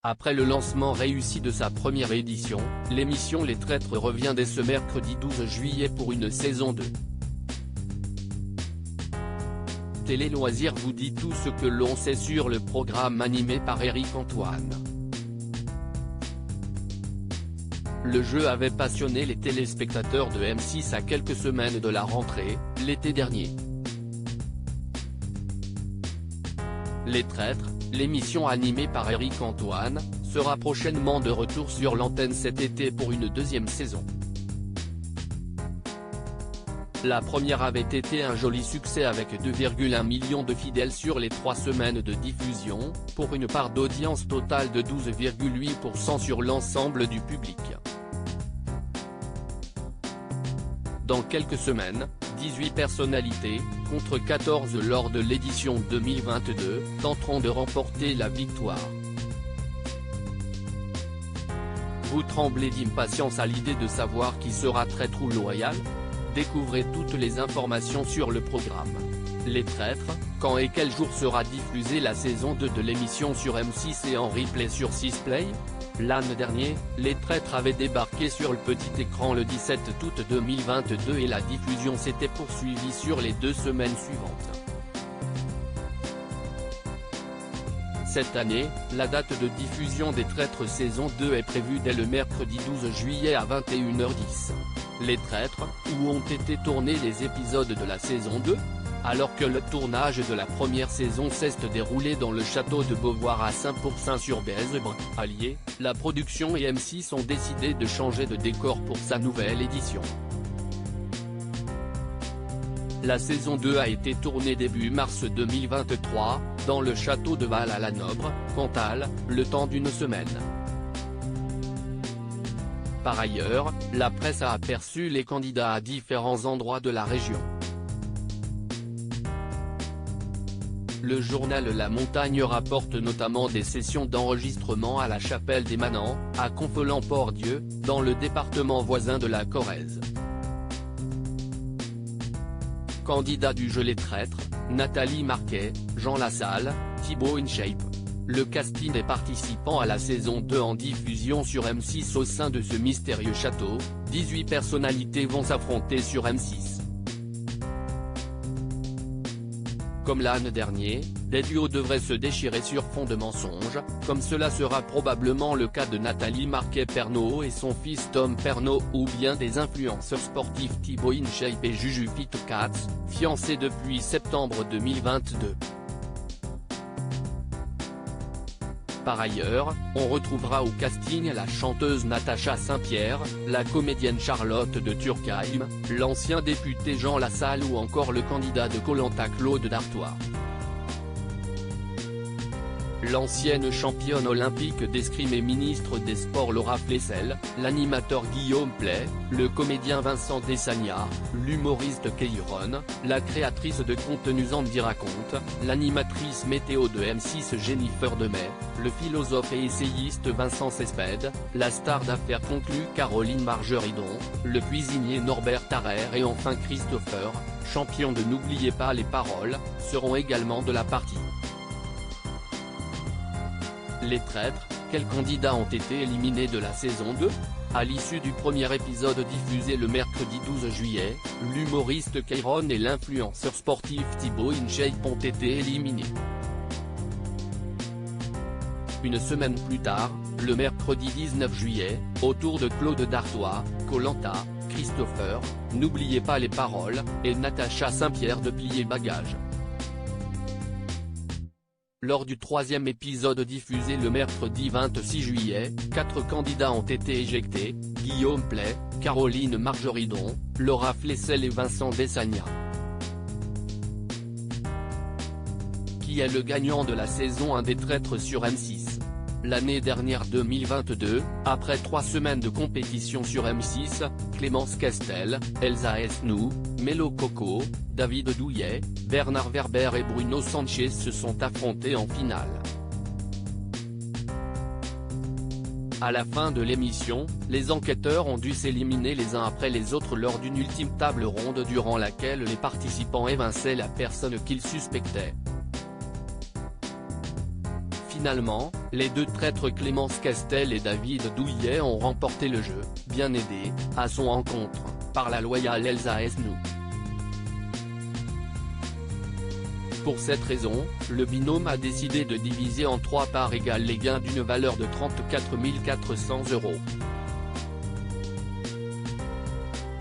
Après le lancement réussi de sa première édition, l'émission Les Traîtres revient dès ce mercredi 12 juillet pour une saison 2. Télé Loisirs vous dit tout ce que l'on sait sur le programme animé par Éric Antoine. Le jeu avait passionné les téléspectateurs de M6 à quelques semaines de la rentrée, l'été dernier. Les Traîtres, l'émission animée par Éric Antoine, sera prochainement de retour sur l'antenne cet été pour une deuxième saison. La première avait été un joli succès avec 2,1 millions de fidèles sur les 3 semaines de diffusion, pour une part d'audience totale de 12,8% sur l'ensemble du public. Dans quelques semaines, 18 personnalités, contre 14 lors de l'édition 2022, tenteront de remporter la victoire. Vous tremblez d'impatience à l'idée de savoir qui sera traître ou loyal ? Découvrez toutes les informations sur le programme. Les Traîtres, quand et quel jour sera diffusée la saison 2 de l'émission sur M6 et en replay sur 6play ? L'an dernier, Les Traîtres avaient débarqué sur le petit écran le 17 août 2022 et la diffusion s'était poursuivie sur les 2 semaines suivantes. Cette année, la date de diffusion des Traîtres saison 2 est prévue dès le mercredi 12 juillet à 21h10. Les Traîtres, où ont été tournés les épisodes de la saison 2 ? Alors que le tournage de la première saison s'est déroulé dans le château de Beauvoir à Saint-Pourçain-sur-Bèze, Allier, la production et M6 ont décidé de changer de décor pour sa nouvelle édition. La saison 2 a été tournée début mars 2023, dans le château de Val-à-la-Nobre, Cantal, le temps d'une semaine. Par ailleurs, la presse a aperçu les candidats à différents endroits de la région. Le journal La Montagne rapporte notamment des sessions d'enregistrement à la Chapelle des Manants, à Confolens-Port-Dieu, dans le département voisin de la Corrèze. Candidats du jeu Les Traîtres, Nathalie Marquet, Jean Lassalle, Thibaut InShape. Le casting des participants à la saison 2 en diffusion sur M6 au sein de ce mystérieux château, 18 personnalités vont s'affronter sur M6. Comme l'an dernier, des duos devraient se déchirer sur fond de mensonges, comme cela sera probablement le cas de Nathalie Marquet-Pernot et son fils Tom Pernot ou bien des influenceurs sportifs Thibaut InShape et Juju Pitocats, fiancés depuis septembre 2022. Par ailleurs, on retrouvera au casting la chanteuse Natacha Saint-Pierre, la comédienne Charlotte de Turckheim, l'ancien député Jean Lassalle ou encore le candidat de Koh-Lanta Claude Dartois. L'ancienne championne olympique d'escrime et ministre des Sports Laura Flessel, l'animateur Guillaume Play, le comédien Vincent Desagna, l'humoriste Keyron, la créatrice de contenus Andy Raconte, l'animatrice météo de M6 Jennifer Demey, le philosophe et essayiste Vincent Cespedes, la star d'affaires conclue Caroline Margeridon, le cuisinier Norbert Tarrer et enfin Christopher, champion de N'oubliez pas les paroles, seront également de la partie. Les Traîtres, quels candidats ont été éliminés de la saison 2 ? À l'issue du premier épisode diffusé le mercredi 12 juillet, l'humoriste Keyron et l'influenceur sportif Thibaut InShape ont été éliminés. Une semaine plus tard, le mercredi 19 juillet, au tour de Claude Dartois, Koh-Lanta, Christopher, N'oubliez pas les paroles, et Natacha Saint-Pierre de plier bagages. Lors du 3e épisode diffusé le mercredi 26 juillet, 4 candidats ont été éjectés, Guillaume Play, Caroline Margeridon, Laura Flessel et Vincent Desagna. Qui est le gagnant de la saison 1 des Traîtres sur M6 ? L'année dernière 2022, après 3 semaines de compétition sur M6, Clémence Castel, Elsa Esnou, Mélo Coco, David Douillet, Bernard Werber et Bruno Sanchez se sont affrontés en finale. À la fin de l'émission, les enquêteurs ont dû s'éliminer les uns après les autres lors d'une ultime table ronde durant laquelle les participants évinçaient la personne qu'ils suspectaient. Finalement, les deux traîtres Clémence Castel et David Douillet ont remporté le jeu, bien aidés, à son encontre, par la loyale Elsa Esnou. Pour cette raison, le binôme a décidé de diviser en 3 parts égales les gains d'une valeur de 34 400 €.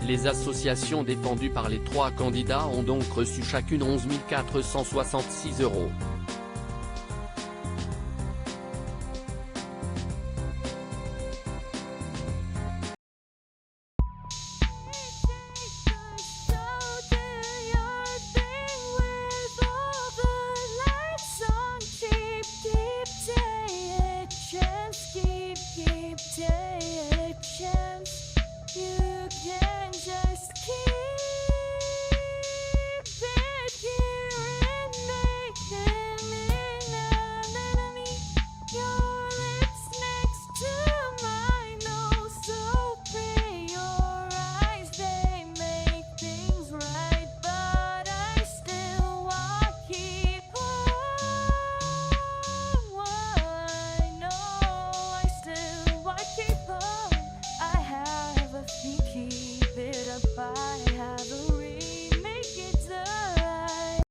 Les associations défendues par les 3 candidats ont donc reçu chacune 11 466 €.